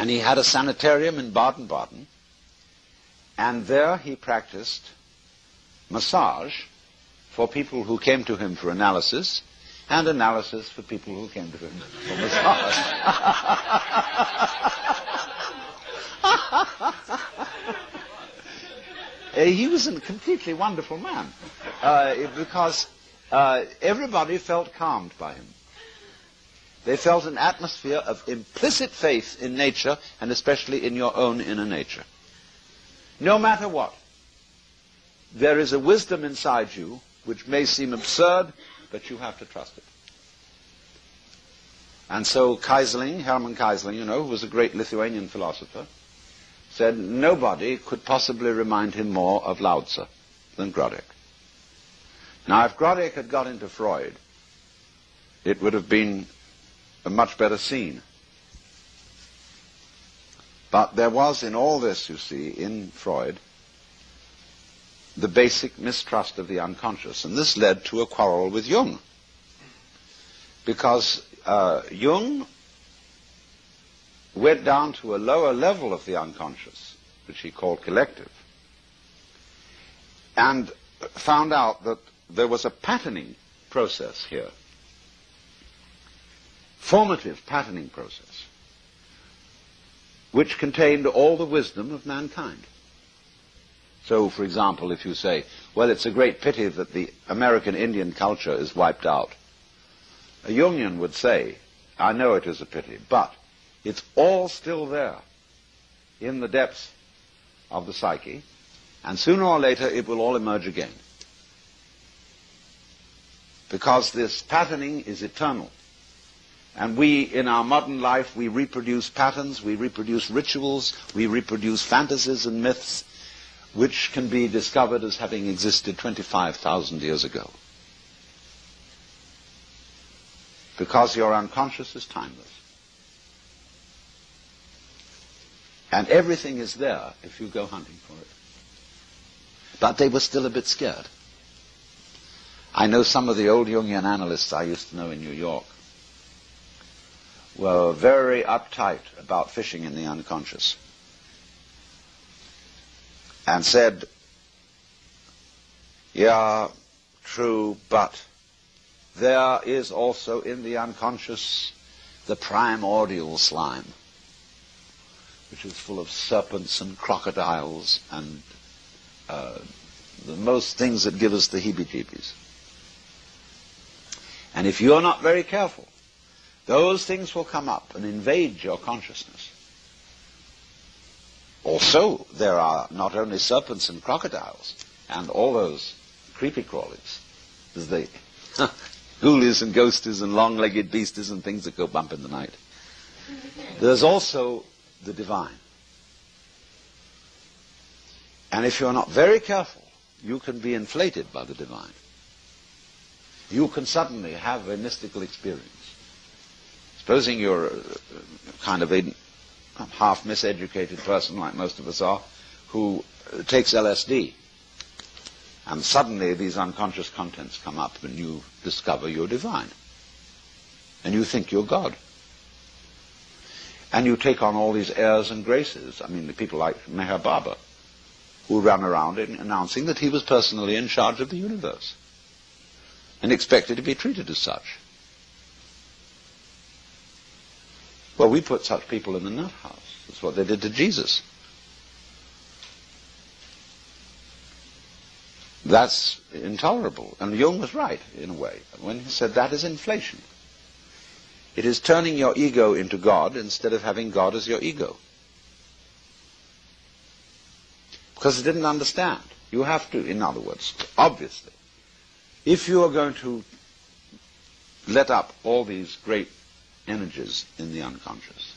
And he had a sanitarium in Baden-Baden, and there he practiced massage for people who came to him for analysis, and analysis for people who came to him for massage. He was a completely wonderful man, because everybody felt calmed by him. They felt an atmosphere of implicit faith in nature, and especially in your own inner nature. No matter what, there is a wisdom inside you which may seem absurd, but you have to trust it. And so Kaisling, Hermann Kaisling, who was a great Lithuanian philosopher, said nobody could possibly remind him more of Lao Tzu than Grodek. Now, if Grodek had got into Freud, it would have been a much better scene. But there was in all this, you see, in Freud, the basic mistrust of the unconscious. And this led to a quarrel with Jung. Because Jung went down to a lower level of the unconscious, which he called collective, and found out that there was a patterning process here, formative patterning process, which contained all the wisdom of mankind. So, for example, if you say, well, it's a great pity that the American Indian culture is wiped out, a Jungian would say, I know it is a pity, but it's all still there in the depths of the psyche, and sooner or later it will all emerge again. Because this patterning is eternal. And we, in our modern life, we reproduce patterns, we reproduce rituals, we reproduce fantasies and myths, which can be discovered as having existed 25,000 years ago. Because your unconscious is timeless. And everything is there if you go hunting for it. But they were still a bit scared. I know some of the old Jungian analysts I used to know in New York were very uptight about fishing in the unconscious, and said, yeah, true, but there is also in the unconscious the primordial slime, which is full of serpents and crocodiles and the most things that give us the heebie-jeebies. And if you're not very careful, those things will come up and invade your consciousness. Also, there are not only serpents and crocodiles and all those creepy crawlies, as the ghoulies and ghosties and long-legged beasties and things that go bump in the night. There's also the divine. And if you're not very careful, you can be inflated by the divine. You can suddenly have a mystical experience. Supposing you're kind of a half miseducated person, like most of us are, who takes LSD, and suddenly these unconscious contents come up and you discover you're divine. And you think you're God. And you take on all these airs and graces. I mean, the people like Meher Baba, who ran around announcing that he was personally in charge of the universe and expected to be treated as such. Well, we put such people in the nut house. That's what they did to Jesus. That's intolerable. And Jung was right, in a way, when he said that is inflation. It is turning your ego into God instead of having God as your ego. Because it didn't understand. You have to, in other words, obviously, if you are going to let up all these great energies in the unconscious,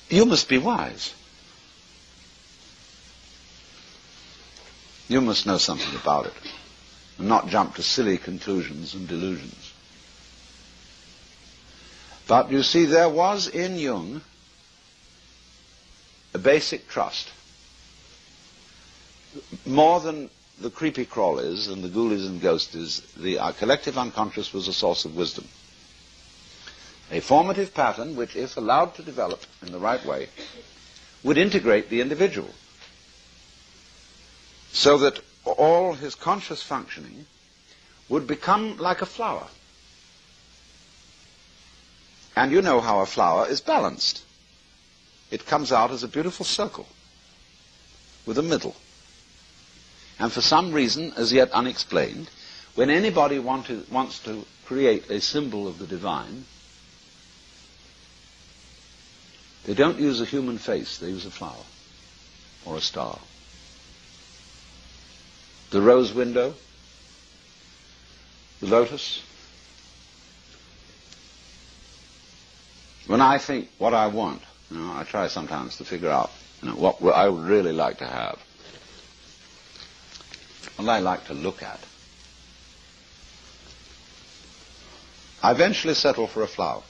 you must be wise. You must know something about it, and not jump to silly conclusions and delusions. But you see, there was in Jung a basic trust. More than the creepy crawlies and the ghoulies and ghosties, the collective unconscious was a source of wisdom. A formative pattern which, if allowed to develop in the right way, would integrate the individual so that all his conscious functioning would become like a flower. And you know how a flower is balanced. It comes out as a beautiful circle with a middle. And for some reason, as yet unexplained, when anybody wants to create a symbol of the divine, they don't use a human face, they use a flower or a star. The rose window, the lotus. When I think what I want, I try sometimes to figure out what I would really like to have, what I like to look at. I eventually settle for a flower.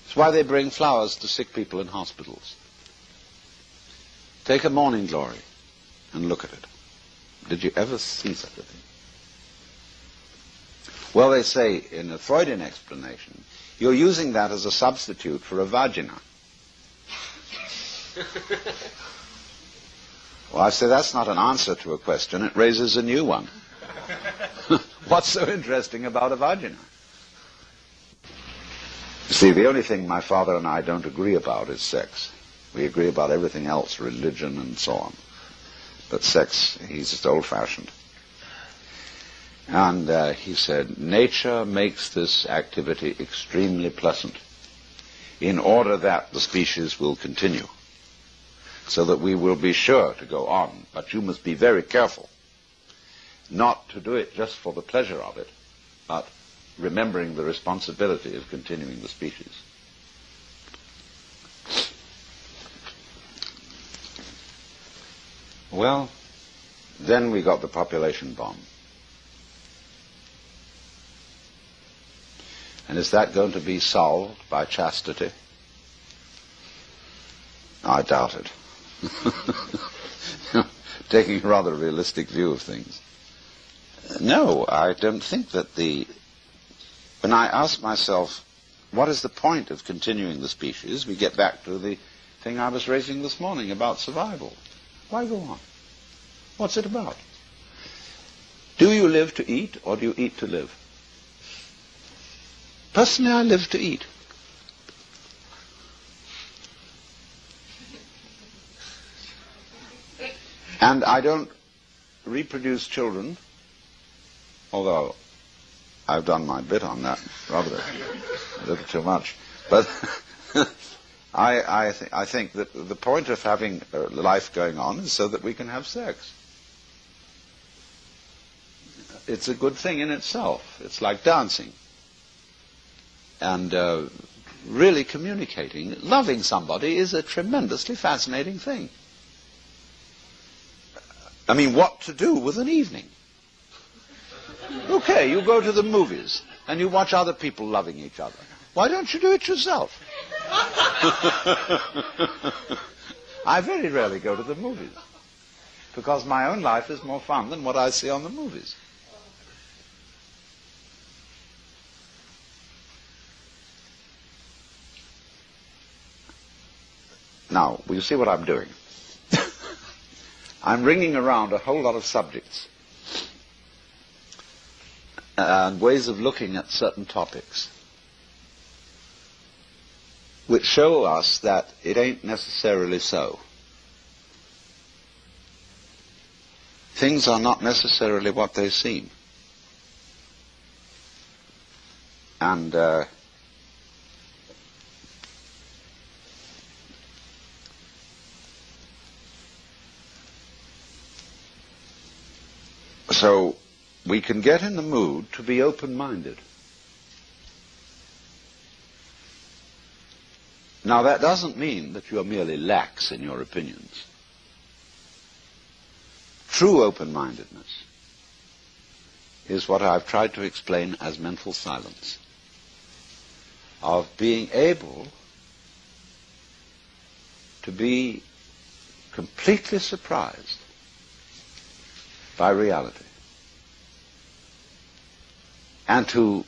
It's why they bring flowers to sick people in hospitals. Take a morning glory and look at it. Did you ever see such a thing? Well, they say in a Freudian explanation, you're using that as a substitute for a vagina. Well, I say that's not an answer to a question, it raises a new one. What's so interesting about a vagina? You see, the only thing my father and I don't agree about is sex. We agree about everything else, religion and so on. But sex, he's just old-fashioned. And he said, nature makes this activity extremely pleasant in order that the species will continue, so that we will be sure to go on. But you must be very careful not to do it just for the pleasure of it, but remembering the responsibility of continuing the species. Well, then we got the population bomb. And is that going to be solved by chastity? I doubt it. Taking a rather realistic view of things. No, I don't think that when I ask myself, what is the point of continuing the species, we get back to the thing I was raising this morning about survival. Why go on? What's it about? Do you live to eat, or do you eat to live? Personally, I live to eat. And I don't reproduce children, although I've done my bit on that, rather a little too much. But I think that the point of having life going on is so that we can have sex. It's a good thing in itself. It's like dancing. And really communicating, loving somebody is a tremendously fascinating thing. I mean, what to do with an evening? Okay, you go to the movies and you watch other people loving each other. Why don't you do it yourself? I very rarely go to the movies because my own life is more fun than what I see on the movies. Now, will you see what I'm doing? I'm ringing around a whole lot of subjects and ways of looking at certain topics which show us that it ain't necessarily so. Things are not necessarily what they seem. And so we can get in the mood to be open-minded. Now, that doesn't mean that you are merely lax in your opinions. True open-mindedness is what I've tried to explain as mental silence, of being able to be completely surprised by reality and to